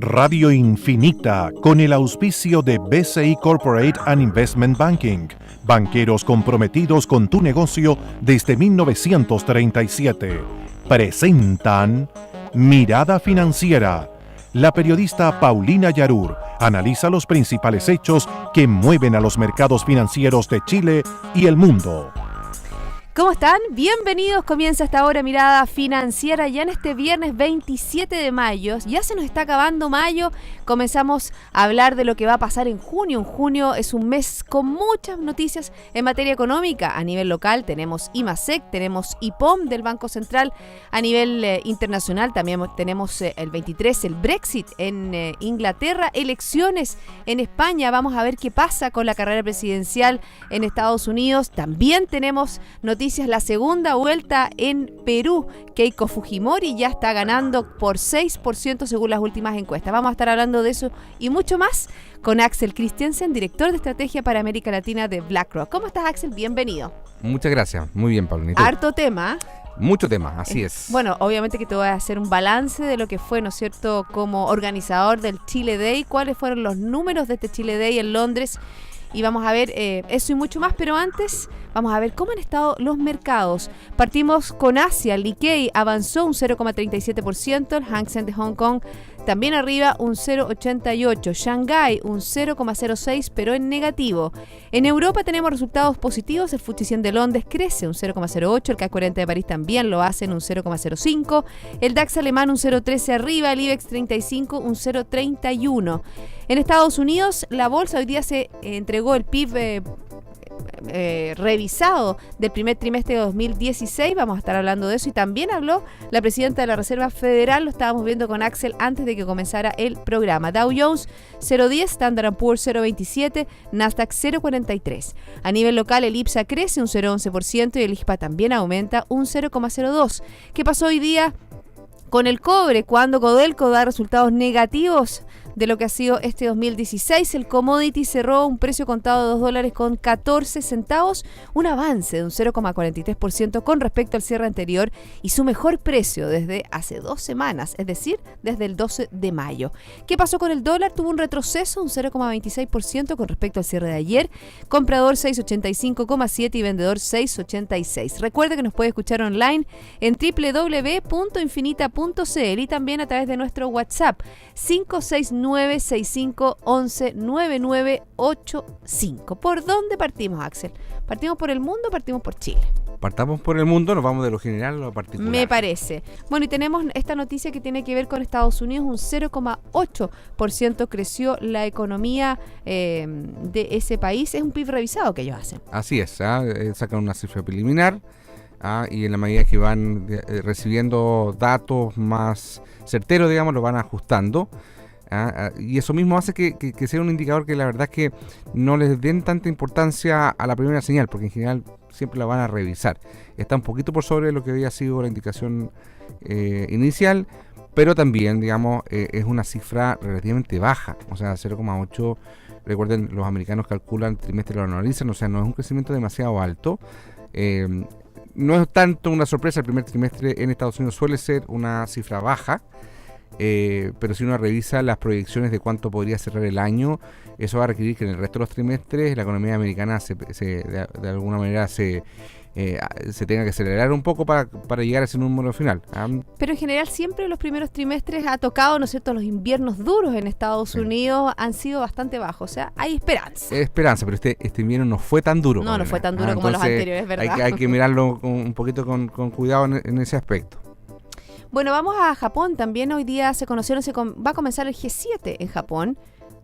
Radio Infinita, con el auspicio de BCI Corporate and Investment Banking, banqueros comprometidos con tu negocio desde 1937, presentan Mirada Financiera. La periodista Paulina Yarur analiza los principales hechos que mueven a los mercados financieros de Chile y el mundo. ¿Cómo están? Bienvenidos. Comienza esta hora Mirada Financiera ya en este viernes 27 de mayo. Ya se nos está acabando mayo. Comenzamos a hablar de lo que va a pasar en junio. En junio es un mes con muchas noticias en materia económica. A nivel local tenemos IMASEC, tenemos IPOM del Banco Central. A nivel internacional también tenemos el 23, el Brexit en Inglaterra, elecciones en España. Vamos a ver qué pasa con la carrera presidencial en Estados Unidos. También tenemos noticias, la segunda vuelta en Perú. Keiko Fujimori ya está ganando por 6% según las últimas encuestas. Vamos a estar hablando de eso y mucho más con Axel Christiansen, director de estrategia para América Latina de BlackRock. ¿Cómo estás, Axel? Bienvenido. Muchas gracias. Muy bien, Paulina. Harto tema. Mucho tema, así es. Bueno, obviamente que te voy a hacer un balance de lo que fue, ¿no es cierto?, como organizador del Chile Day. ¿Cuáles fueron los números de este Chile Day en Londres? Y vamos a ver eso y mucho más, pero antes vamos a ver cómo han estado los mercados. Partimos con Asia. El Nikkei avanzó un 0,37%, el Hang Seng de Hong Kong también arriba un 0,88%, Shanghái un 0,06%, pero en negativo. En Europa tenemos resultados positivos, el FTSE 100 de Londres crece un 0,08%, el CAC 40 de París también lo hace en un 0,05%, el DAX alemán un 0,13% arriba, el IBEX 35 un 0,31%. En Estados Unidos, la bolsa hoy día se entregó el PIB revisado del primer trimestre de 2016, vamos a estar hablando de eso, y también habló la presidenta de la Reserva Federal, lo estábamos viendo con Axel antes de que comenzara el programa. Dow Jones 0,10, Standard & Poor's 0,27, Nasdaq 0,43. A nivel local, el IPSA crece un 0,11% y el IXPA también aumenta un 0,02%. ¿Qué pasó hoy día con el cobre? Cuando Codelco da resultados negativos de lo que ha sido este 2016, el commodity cerró un precio contado de $2.14, un avance de un 0,43% con respecto al cierre anterior y su mejor precio desde hace 2 semanas, es decir, desde el 12 de mayo. ¿Qué pasó con el dólar? Tuvo un retroceso, un 0,26% con respecto al cierre de ayer, comprador 685,7 y vendedor 686. Recuerde que nos puede escuchar online en www.infinita.cl y también a través de nuestro WhatsApp 569-6511-9985. ¿Por dónde partimos, Axel? ¿Partimos por el mundo o partimos por Chile? Partamos por el mundo, nos vamos de lo general a lo particular. Me parece. Bueno, y tenemos esta noticia que tiene que ver con Estados Unidos, un 0,8% creció la economía de ese país. Es un PIB revisado que ellos hacen. Así es, sacan una cifra preliminar y en la medida que van recibiendo datos más certeros, digamos, lo van ajustando. Y eso mismo hace que sea un indicador que la verdad es que no les den tanta importancia a la primera señal, porque en general siempre la van a revisar. Está un poquito por sobre lo que había sido la indicación inicial, pero también, digamos, es una cifra relativamente baja, o sea, 0,8. Recuerden, los americanos calculan trimestre, lo analizan, o sea, no es un crecimiento demasiado alto. No es tanto una sorpresa, el primer trimestre en Estados Unidos suele ser una cifra baja. Pero si uno revisa las proyecciones de cuánto podría cerrar el año, eso va a requerir que en el resto de los trimestres la economía americana de alguna manera se tenga que acelerar un poco para llegar a ese número final. Pero en general siempre los primeros trimestres ha tocado, ¿no es cierto?, los inviernos duros en Estados Unidos han sido bastante bajos, o sea, hay esperanza. Esperanza, pero este invierno no fue tan duro. No fue tan duro como los anteriores, ¿verdad? Hay que mirarlo un poquito con cuidado en ese aspecto. Bueno, vamos a Japón. También hoy día va a comenzar el G7 en Japón.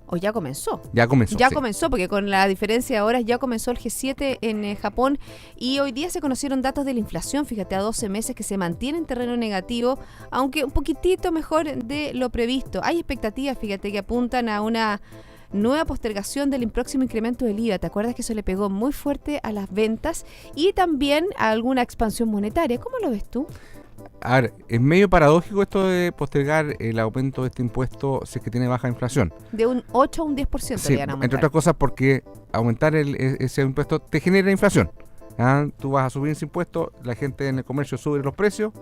¿O ya comenzó? Ya comenzó, porque con la diferencia de horas ya comenzó el G7 en Japón. Y hoy día se conocieron datos de la inflación, fíjate, a 12 meses que se mantiene en terreno negativo, aunque un poquitito mejor de lo previsto. Hay expectativas, fíjate, que apuntan a una nueva postergación del próximo incremento del IVA. ¿Te acuerdas que eso le pegó muy fuerte a las ventas? Y también a alguna expansión monetaria. ¿Cómo lo ves tú? A ver, es medio paradójico esto de postergar el aumento de este impuesto si es que tiene baja inflación. De un 8 a un 10% sí, le van a aumentar. Entre otras cosas porque aumentar ese impuesto te genera inflación. Tú vas a subir ese impuesto, la gente en el comercio sube los precios,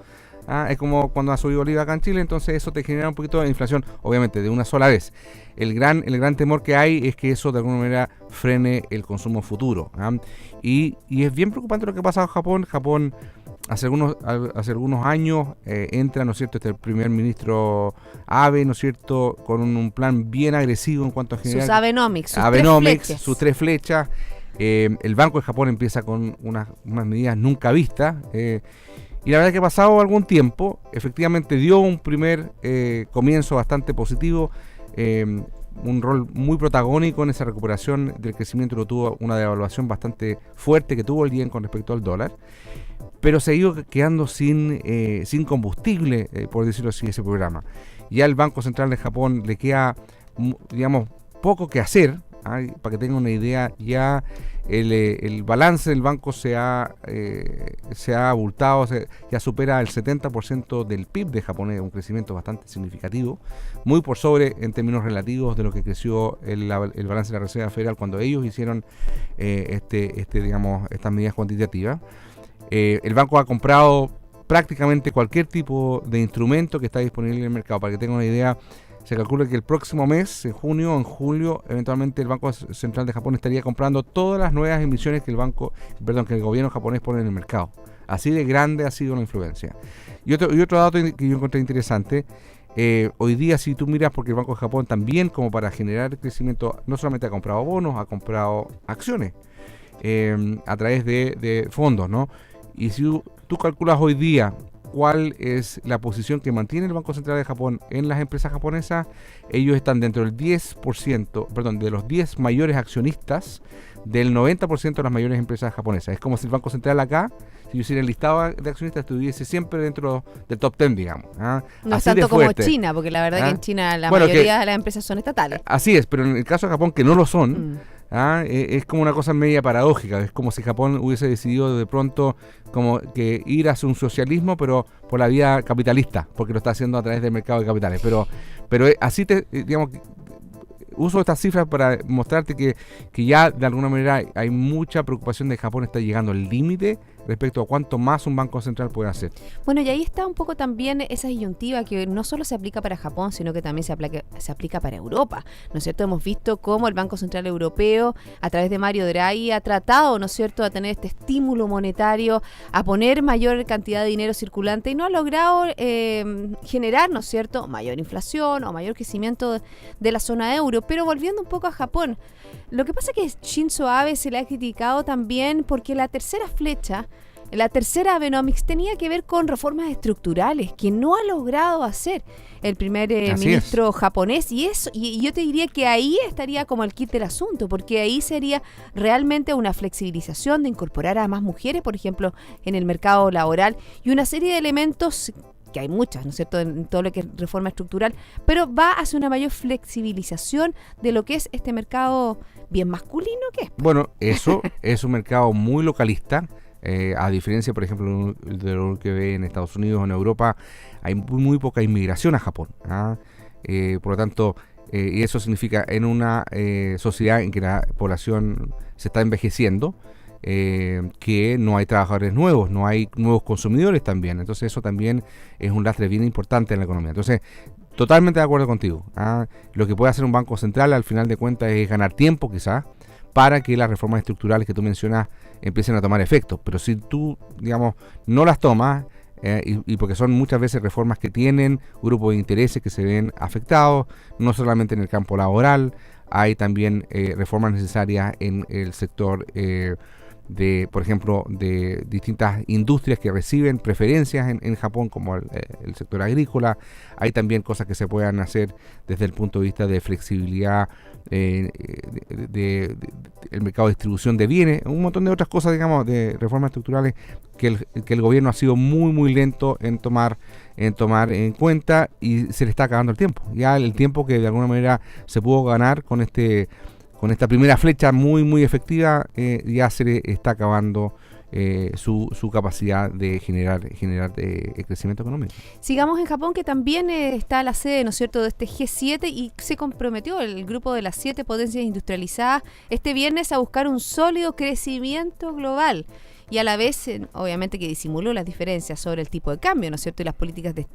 Es como cuando ha subido Oliva acá en Chile, entonces eso te genera un poquito de inflación, obviamente, de una sola vez. El gran temor que hay es que eso de alguna manera frene el consumo futuro. Y es bien preocupante lo que pasa en Japón. Japón hace algunos años entra, ¿no es cierto?, el primer ministro Abe, ¿no es cierto?, con un plan bien agresivo en cuanto a generar... Sus Abenomics, sus tres flechas. El Banco de Japón empieza con unas medidas nunca vistas. Y la verdad es que pasado algún tiempo, efectivamente dio un primer comienzo bastante positivo, un rol muy protagónico en esa recuperación del crecimiento, lo tuvo una devaluación bastante fuerte que tuvo el yen con respecto al dólar, pero se ha ido quedando sin combustible, por decirlo así, ese programa. Ya el Banco Central de Japón le queda, digamos, poco que hacer. Para que tengan una idea, ya el balance del banco se ha abultado, ya supera el 70% del PIB de Japón, un crecimiento bastante significativo, muy por sobre en términos relativos de lo que creció el balance de la Reserva Federal cuando ellos hicieron estas medidas cuantitativas. El banco ha comprado prácticamente cualquier tipo de instrumento que está disponible en el mercado. Para que tengan una idea, se calcula que el próximo mes, en junio o en julio, eventualmente el Banco Central de Japón estaría comprando todas las nuevas emisiones que el gobierno japonés pone en el mercado. Así de grande ha sido la influencia. Y otro dato que yo encontré interesante, hoy día si tú miras, porque el Banco de Japón también, como para generar crecimiento, no solamente ha comprado bonos, ha comprado acciones a través de fondos, ¿no? Y si tú calculas hoy día cuál es la posición que mantiene el Banco Central de Japón en las empresas japonesas, ellos están dentro del 10%, de los 10 mayores accionistas del 90% de las mayores empresas japonesas. Es como si el Banco Central acá, si yo hiciera el listado de accionistas, estuviese siempre dentro del top 10, digamos. No así tanto como China, porque la verdad que en China la mayoría de las empresas son estatales. Así es, pero en el caso de Japón, que no lo son, es como una cosa media paradójica. Es como si Japón hubiese decidido de pronto como que ir hacia un socialismo, pero por la vía capitalista, porque lo está haciendo a través del mercado de capitales. Pero así uso estas cifras para mostrarte que ya de alguna manera hay mucha preocupación de que Japón está llegando al límite respecto a cuánto más un banco central puede hacer. Bueno, y ahí está un poco también esa disyuntiva que no solo se aplica para Japón, sino que también se aplica para Europa, ¿no es cierto? Hemos visto cómo el Banco Central Europeo, a través de Mario Draghi, ha tratado, ¿no es cierto?, a tener este estímulo monetario, a poner mayor cantidad de dinero circulante y no ha logrado generar, ¿no es cierto?, mayor inflación o mayor crecimiento de la zona euro. Pero volviendo un poco a Japón, lo que pasa es que Shinzo Abe se le ha criticado también porque la tercera flecha, la tercera Abenomics, tenía que ver con reformas estructurales que no ha logrado hacer el primer ministro japonés, y yo te diría que ahí estaría como el kit del asunto, porque ahí sería realmente una flexibilización de incorporar a más mujeres, por ejemplo, en el mercado laboral, y una serie de elementos que hay muchas, ¿no es cierto?, en todo lo que es reforma estructural, pero va hacia una mayor flexibilización de lo que es este mercado bien masculino que es. Bueno, eso es un mercado muy localista, a diferencia, por ejemplo, de lo que ve en Estados Unidos o en Europa, hay muy poca inmigración a Japón. Por lo tanto, y eso significa en una sociedad en que la población se está envejeciendo, que no hay trabajadores nuevos, no hay nuevos consumidores también. Entonces eso también es un lastre bien importante en la economía. Entonces, totalmente de acuerdo contigo. Lo que puede hacer un banco central al final de cuentas es ganar tiempo quizás para que las reformas estructurales que tú mencionas empiecen a tomar efecto. Pero si tú, digamos, no las tomas, y porque son muchas veces reformas que tienen grupos de intereses que se ven afectados, no solamente en el campo laboral, hay también reformas necesarias en el sector por ejemplo, de distintas industrias que reciben preferencias en Japón, como el sector agrícola. Hay también cosas que se puedan hacer desde el punto de vista de flexibilidad el mercado de distribución de bienes, un montón de otras cosas, digamos, de reformas estructurales que el gobierno ha sido muy muy lento en tomar en cuenta, y se le está acabando el tiempo. Ya el tiempo que de alguna manera se pudo ganar con esta primera flecha muy muy efectiva, ya se le está acabando su capacidad de generar crecimiento económico. Sigamos en Japón, que también está la sede, ¿no es cierto?, de este G7, y se comprometió el grupo de las 7 potencias industrializadas este viernes a buscar un sólido crecimiento global. y a la vez, obviamente que disimuló las diferencias sobre el tipo de cambio, ¿no es cierto?, y las políticas de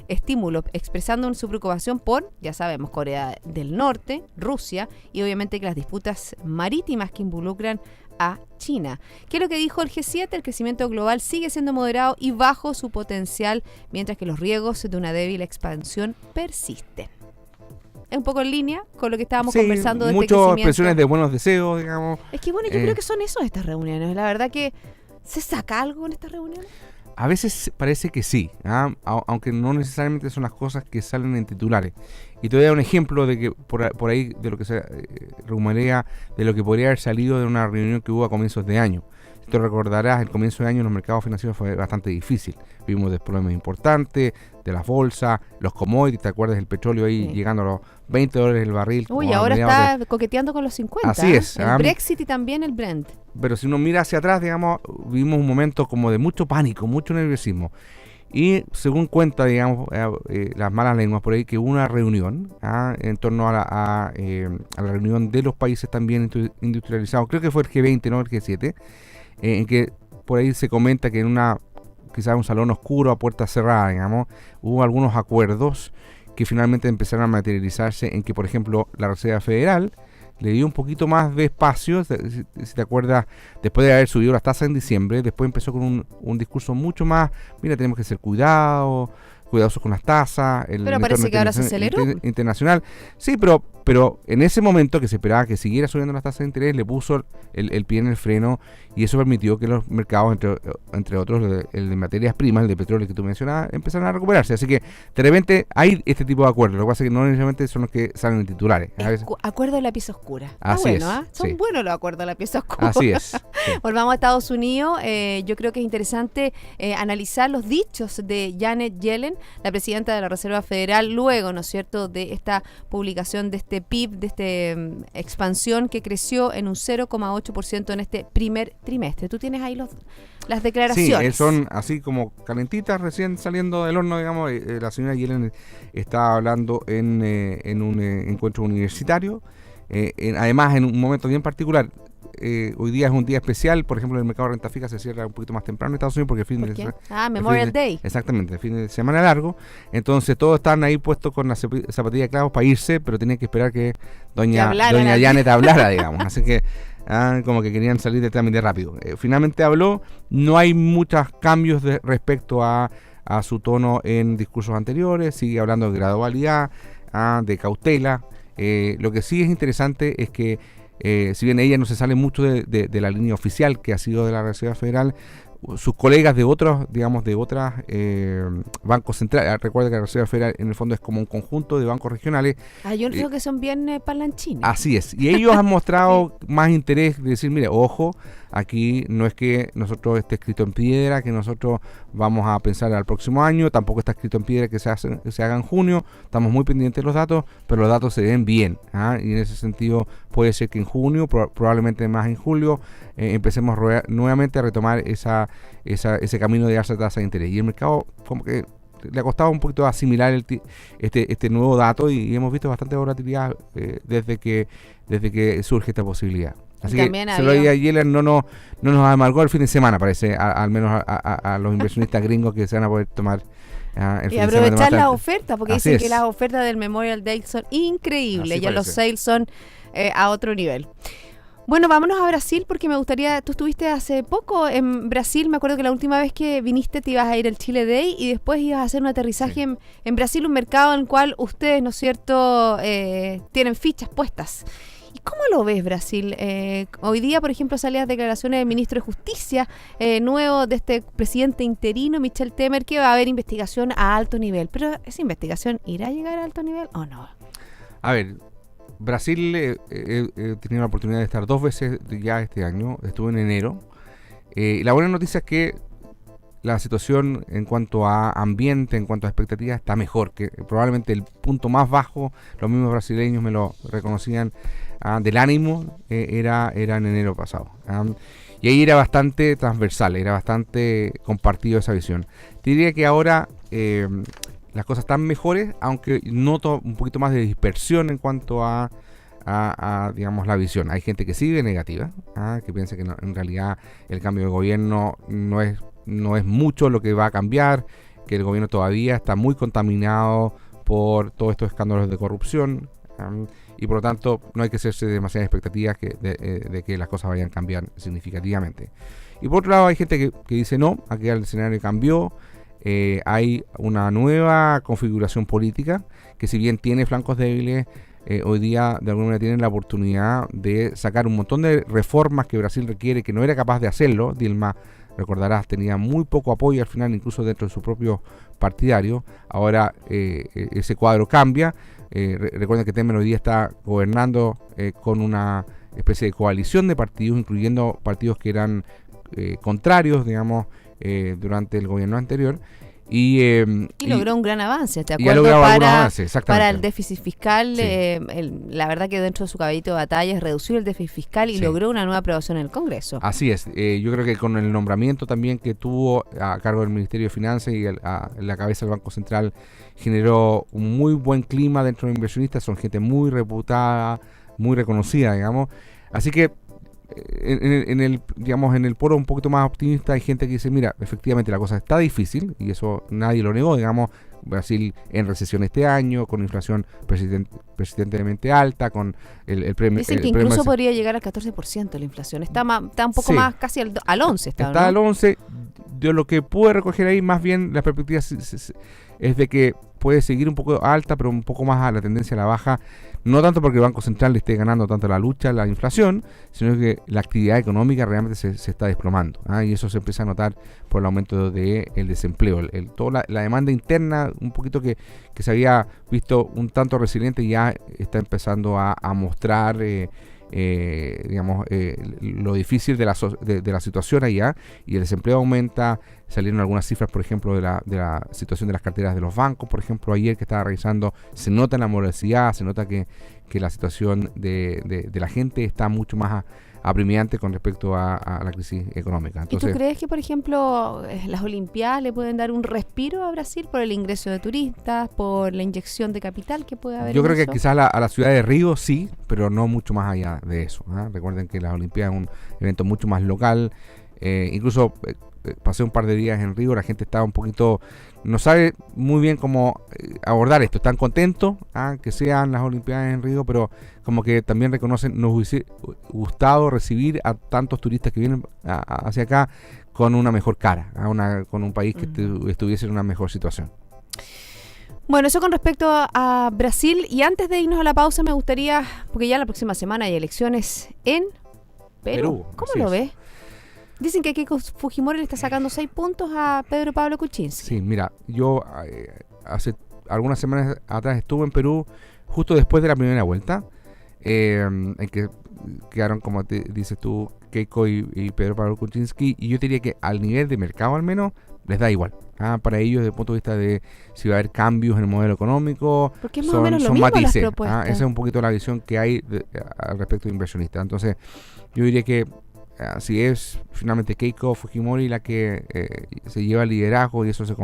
estímulo, expresando su preocupación por, ya sabemos, Corea del Norte, Rusia y obviamente que las disputas marítimas que involucran a China. ¿Qué es lo que dijo el G7? El crecimiento global sigue siendo moderado y bajo su potencial, mientras que los riesgos de una débil expansión persisten. Es un poco en línea con lo que estábamos conversando de este crecimiento. Muchas expresiones de buenos deseos, digamos. Es que bueno, yo creo que son eso estas reuniones. La verdad que ¿se saca algo en estas reuniones? A veces parece que sí, aunque no necesariamente son las cosas que salen en titulares. Y te voy a dar un ejemplo de que por ahí de lo que se rumorea de lo que podría haber salido de una reunión que hubo a comienzos de año. Si te recordarás, el comienzo de año en los mercados financieros fue bastante difícil. Vimos desplomes importantes de las bolsas, los commodities, ¿te acuerdas? El petróleo ahí llegando a los $20 el barril. Uy, ahora está coqueteando con los 50. Así es. El Brexit y también el Brent. Pero si uno mira hacia atrás, digamos, vimos un momento como de mucho pánico, mucho nerviosismo. Y según cuenta, digamos, las malas lenguas por ahí, que hubo una reunión en torno a la reunión de los países también industrializados, creo que fue el G20, no el G7, en que por ahí se comenta que en quizás un salón oscuro a puerta cerrada, digamos, hubo algunos acuerdos que finalmente empezaron a materializarse en que, por ejemplo, la Reserva Federal le dio un poquito más de espacio, si te acuerdas, después de haber subido las tasas en diciembre, después empezó con un discurso mucho más, mira, tenemos que ser cuidadosos con las tasas. Pero parece que ahora se aceleró. Internacional. Sí, pero en ese momento que se esperaba que siguiera subiendo las tasas de interés, le puso el pie en el freno y eso permitió que los mercados, entre otros, el de materias primas, el de petróleo que tú mencionabas, empezaran a recuperarse. Así que de repente hay este tipo de acuerdos. Lo que pasa es que no necesariamente son los que salen en titulares. Acuerdo de la pieza oscura. Así es. Son buenos los acuerdos de la pieza oscura. Así es. Sí. Volvamos a Estados Unidos. Yo creo que es interesante analizar los dichos de Janet Yellen, la presidenta de la Reserva Federal, luego, ¿no es cierto?, de esta publicación de este PIB, de esta expansión que creció en un 0,8% en este primer trimestre. ¿Tú tienes ahí las declaraciones? Sí, son así como calentitas, recién saliendo del horno, digamos. La señora Yellen está hablando en un encuentro universitario, además en un momento bien particular. Hoy día es un día especial, por ejemplo, el mercado de renta fija se cierra un poquito más temprano en Estados Unidos porque el fin de semana. Memorial Day. Exactamente, el fin de semana largo. Entonces todos están ahí puestos con la zapatilla de clavos para irse, pero tenían que esperar que doña Janet hablara, digamos. Así que como que querían salir del trámite rápido. Finalmente habló, no hay muchos cambios respecto a su tono en discursos anteriores, sigue hablando de gradualidad, de cautela. Lo que sí es interesante es que si bien ella no se sale mucho de la línea oficial que ha sido de la Reserva Federal, sus colegas de otros, digamos, de otras bancos centrales, recuerda que la Reserva Federal en el fondo es como un conjunto de bancos regionales. Yo creo que son bien parlanchines. Así es, y ellos han mostrado más interés de decir, mire, ojo, aquí no es que nosotros esté escrito en piedra, que nosotros vamos a pensar al próximo año, tampoco está escrito en piedra que se haga en junio, estamos muy pendientes de los datos, pero los datos se ven bien, y en ese sentido puede ser que en junio, probablemente más en julio, empecemos nuevamente a retomar ese camino de alza tasa de interés. Y el mercado como que le ha costado un poquito asimilar este nuevo dato y hemos visto bastante volatilidad desde que surge esta posibilidad. Así que se lo diga a Yellen, no nos amargó el fin de semana, parece, al menos a los inversionistas gringos que se van a poder tomar el fin de semana. Y aprovechar las ofertas, porque dicen que las ofertas del Memorial Day son increíbles, ya los sales son a otro nivel. Bueno, vámonos a Brasil porque me gustaría, tú estuviste hace poco en Brasil, me acuerdo que la última vez que viniste te ibas a ir al Chile Day y después ibas a hacer un aterrizaje en Brasil, un mercado en el cual ustedes, ¿no es cierto?, tienen fichas puestas. ¿Y cómo lo ves, Brasil? Hoy día, por ejemplo, salían las declaraciones del ministro de Justicia nuevo de este presidente interino, Michel Temer, que va a haber investigación a alto nivel. Pero ¿esa investigación irá a llegar a alto nivel o no? A ver, Brasil he tenido la oportunidad de estar 2 veces ya este año, estuve en enero. La buena noticia es que la situación en cuanto a ambiente, en cuanto a expectativas, está mejor, que probablemente el punto más bajo, los mismos brasileños me lo reconocían, del ánimo, era en enero pasado. Y ahí era bastante transversal, era bastante compartido esa visión. Te diría que ahora las cosas están mejores, aunque noto un poquito más de dispersión en cuanto a digamos, la visión. Hay gente que sigue negativa, que piensa que en realidad el cambio de gobierno no es mucho lo que va a cambiar, que el gobierno todavía está muy contaminado por todos estos escándalos de corrupción, y por lo tanto no hay que hacerse demasiadas expectativas de que las cosas vayan a cambiar significativamente. Y por otro lado hay gente que dice no, aquí el escenario cambió, hay una nueva configuración política que, si bien tiene flancos débiles, hoy día de alguna manera tienen la oportunidad de sacar un montón de reformas que Brasil requiere, que no era capaz de hacerlo. Dilma, recordarás, tenía muy poco apoyo al final, incluso dentro de su propio partidario. Ahora ese cuadro cambia. Recuerden que Temer hoy día está gobernando con una especie de coalición de partidos, incluyendo partidos que eran contrarios, digamos, durante el gobierno anterior. Y logró un gran avance, ¿te y ha acuerdas? logrado algún avance, exactamente. Para el déficit fiscal, Sí. la verdad que dentro de su caballito de batalla es reducir el déficit fiscal y Sí. logró una nueva aprobación en el Congreso. Así es, yo creo que con el nombramiento también que tuvo a cargo del Ministerio de Finanzas y a la cabeza del Banco Central, generó un muy buen clima dentro de los inversionistas. Son gente muy reputada, muy reconocida, digamos. Así que en el polo un poquito más optimista hay gente que dice, mira, efectivamente la cosa está difícil, y eso nadie lo negó, digamos. Brasil en recesión este año, con inflación persistentemente alta, con el premio. Dicen que incluso podría llegar al 14% la inflación. Está un poco Sí. más, casi al 11. Está Está al 11. De lo que pude recoger ahí, más bien la perspectiva es de que puede seguir un poco alta, pero un poco más a la tendencia a la baja, no tanto porque el Banco Central le esté ganando tanto la lucha a la inflación, sino que la actividad económica realmente se está desplomando, y eso se empieza a notar por el aumento del desempleo. Toda la demanda interna, un poquito que se había visto un tanto resiliente, ya está empezando a mostrar lo difícil de la situación allá, y el desempleo aumenta. Salieron algunas cifras, por ejemplo, de la situación de las carteras de los bancos, por ejemplo, ayer que estaba revisando, se nota en la morosidad, se nota que la situación de la gente está mucho más apremiante con respecto a la crisis económica. Entonces, ¿y tú crees que, por ejemplo, las Olimpiadas le pueden dar un respiro a Brasil por el ingreso de turistas, por la inyección de capital que puede haber? Yo creo que eso? quizás a la ciudad de Río sí, pero no mucho más allá de eso. Recuerden que las Olimpiadas es un evento mucho más local. Incluso pasé un par de días en Río, la gente estaba un poquito, no sabe muy bien cómo abordar esto. Están contentos que sean las Olimpiadas en Río, pero como que también reconocen, nos hubiese gustado recibir a tantos turistas que vienen hacia acá con una mejor cara, con un país que estuviese en una mejor situación. Bueno, eso con respecto a Brasil. Y antes de irnos a la pausa, me gustaría, porque ya la próxima semana hay elecciones en Perú. ¿Cómo lo ves? Dicen que Keiko Fujimori le está sacando 6 puntos a Pedro Pablo Kuczynski. Sí, mira, yo hace algunas semanas atrás estuve en Perú justo después de la primera vuelta, en que quedaron, como dices tú, Keiko y Pedro Pablo Kuczynski, y yo diría que al nivel de mercado al menos les da igual. Para ellos, desde el punto de vista de si va a haber cambios en el modelo económico, porque es más o menos lo mismo matices. Las propuestas. Esa es un poquito la visión que hay al respecto de inversionistas. Entonces, yo diría que si es finalmente Keiko Fujimori la que se lleva el liderazgo y eso se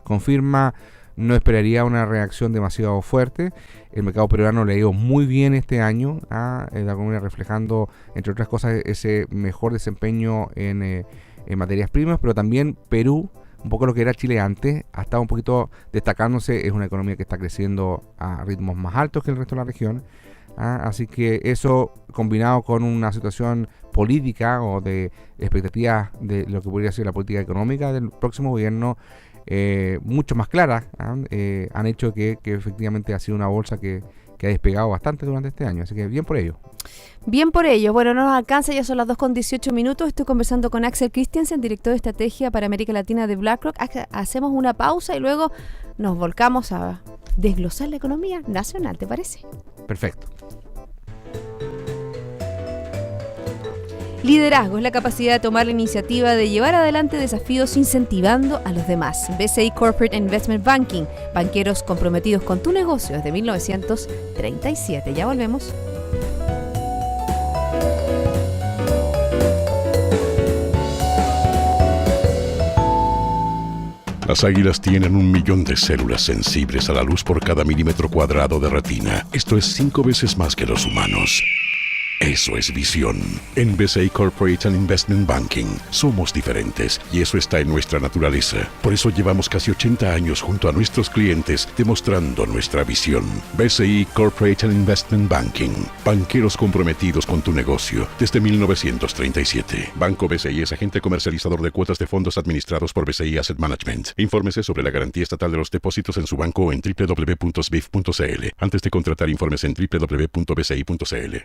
confirma, no esperaría una reacción demasiado fuerte. El mercado peruano le ha ido muy bien este año, de alguna manera reflejando, entre otras cosas, ese mejor desempeño en materias primas, pero también Perú, un poco lo que era Chile antes, ha estado un poquito destacándose. Es una economía que está creciendo a ritmos más altos que el resto de la región. Así que eso, combinado con una situación política o de expectativas de lo que podría ser la política económica del próximo gobierno, mucho más claras, han hecho que efectivamente ha sido una bolsa que ha despegado bastante durante este año. Así que bien por ello. Bien por ello. Bueno, no nos alcanza, ya son las 2:18. Estoy conversando con Axel Christiansen, director de estrategia para América Latina de BlackRock. Hacemos una pausa y luego nos volcamos a desglosar la economía nacional, ¿te parece? Perfecto. Liderazgo es la capacidad de tomar la iniciativa de llevar adelante desafíos incentivando a los demás. BCI Corporate Investment Banking, banqueros comprometidos con tu negocio desde 1937. Ya volvemos. Las águilas tienen 1 millón de células sensibles a la luz por cada milímetro cuadrado de retina. Esto es 5 veces más que los humanos. Eso es visión. En BCI Corporate and Investment Banking somos diferentes y eso está en nuestra naturaleza. Por eso llevamos casi 80 años junto a nuestros clientes demostrando nuestra visión. BCI Corporate and Investment Banking. Banqueros comprometidos con tu negocio desde 1937. Banco BCI es agente comercializador de cuotas de fondos administrados por BCI Asset Management. Infórmese sobre la garantía estatal de los depósitos en su banco o en www.sbif.cl. Antes de contratar, informes en www.bci.cl.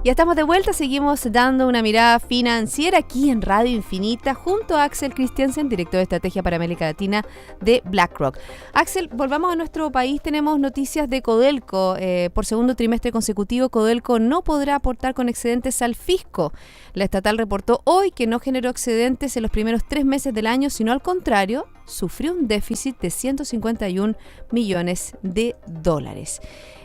Ya estamos de vuelta, seguimos dando una mirada financiera aquí en Radio Infinita junto a Axel Christiansen, director de estrategia para América Latina de BlackRock. Axel, volvamos a nuestro país, tenemos noticias de Codelco. Por segundo trimestre consecutivo, Codelco no podrá aportar con excedentes al fisco. La estatal reportó hoy que no generó excedentes en los primeros 3 meses del año, sino al contrario, sufrió un déficit de 151 millones de dólares.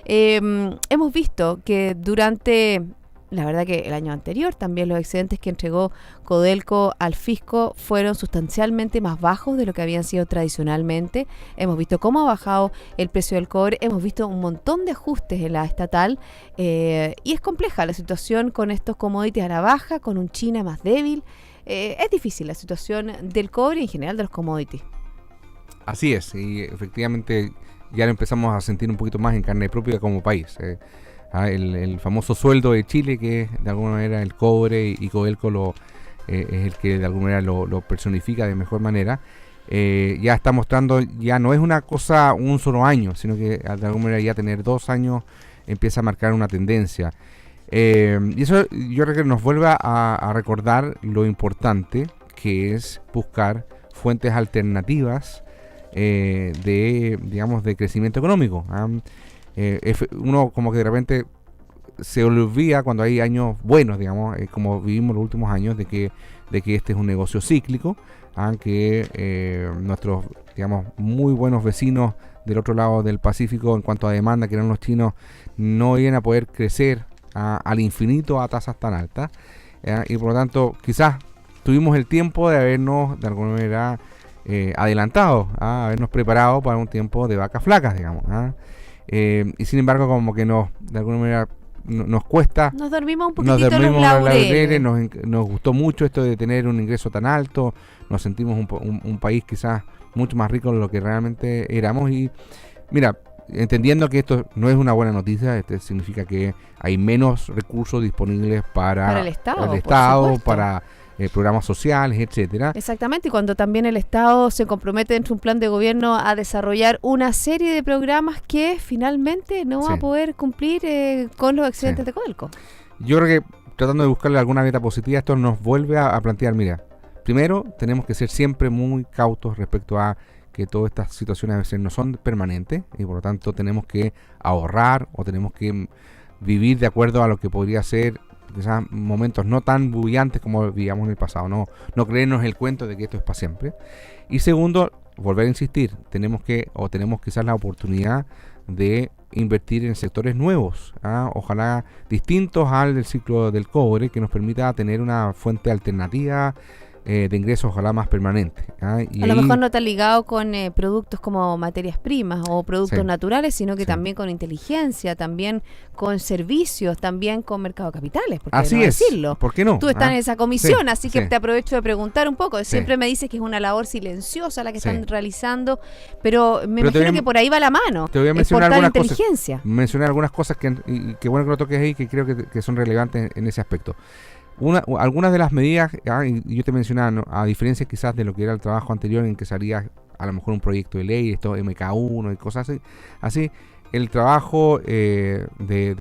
Hemos visto que durante... La verdad que el año anterior también los excedentes que entregó Codelco al fisco fueron sustancialmente más bajos de lo que habían sido tradicionalmente. Hemos visto cómo ha bajado el precio del cobre, hemos visto un montón de ajustes en la estatal y es compleja la situación con estos commodities a la baja, con un China más débil. Es difícil la situación del cobre y en general de los commodities. Así es, y efectivamente ya lo empezamos a sentir un poquito más en carne propia como país. El famoso sueldo de Chile, que de alguna manera el cobre y Codelco es el que de alguna manera lo personifica de mejor manera, ya está mostrando, ya no es una cosa un solo año, sino que de alguna manera ya tener 2 años empieza a marcar una tendencia. Y eso yo creo que nos vuelve a recordar lo importante que es buscar fuentes alternativas de crecimiento económico. Uno como que de repente se olvida cuando hay años buenos, como vivimos los últimos años, de que este es un negocio cíclico, que nuestros, muy buenos vecinos del otro lado del Pacífico en cuanto a demanda, que eran los chinos, no iban a poder crecer al infinito a tasas tan altas, y por lo tanto quizás tuvimos el tiempo de habernos de alguna manera adelantado, habernos preparado para un tiempo de vacas flacas, y sin embargo como que de alguna manera nos cuesta, nos dormimos un poquitito en los laureles. Nos gustó mucho esto de tener un ingreso tan alto, nos sentimos un país quizás mucho más rico de lo que realmente éramos. Y mira, entendiendo que esto no es una buena noticia, significa que hay menos recursos disponibles para el Estado, para programas sociales, etcétera. Exactamente, y cuando también el Estado se compromete dentro de un plan de gobierno a desarrollar una serie de programas que finalmente no va a poder cumplir con los excedentes de Codelco. Yo creo que tratando de buscarle alguna meta positiva, esto nos vuelve a plantear, mira, primero tenemos que ser siempre muy cautos respecto a que todas estas situaciones a veces no son permanentes y por lo tanto tenemos que ahorrar o tenemos que vivir de acuerdo a lo que podría ser quizás momentos no tan bullantes como vivíamos en el pasado, no creernos el cuento de que esto es para siempre. Y segundo, volver a insistir, tenemos quizás la oportunidad de invertir en sectores nuevos, ojalá distintos al del ciclo del cobre, que nos permita tener una fuente alternativa de ingresos, ojalá más permanente. Y a lo mejor no está ligado con productos como materias primas o productos naturales, sino que también con inteligencia, también con servicios, también con mercado de capitales. Así es, decirlo. ¿Por qué no? Tú estás en esa comisión, así que te aprovecho de preguntar un poco. Siempre me dices que es una labor silenciosa la que están realizando, pero me imagino que por ahí va la mano. Te voy a mencionar algunas inteligencia. Mencionar algunas cosas que bueno que lo toques ahí, que creo que son relevantes en ese aspecto. Algunas de las medidas, y yo te mencionaba, a diferencia quizás de lo que era el trabajo anterior en que salía a lo mejor un proyecto de ley, esto MK1 y cosas así, el trabajo de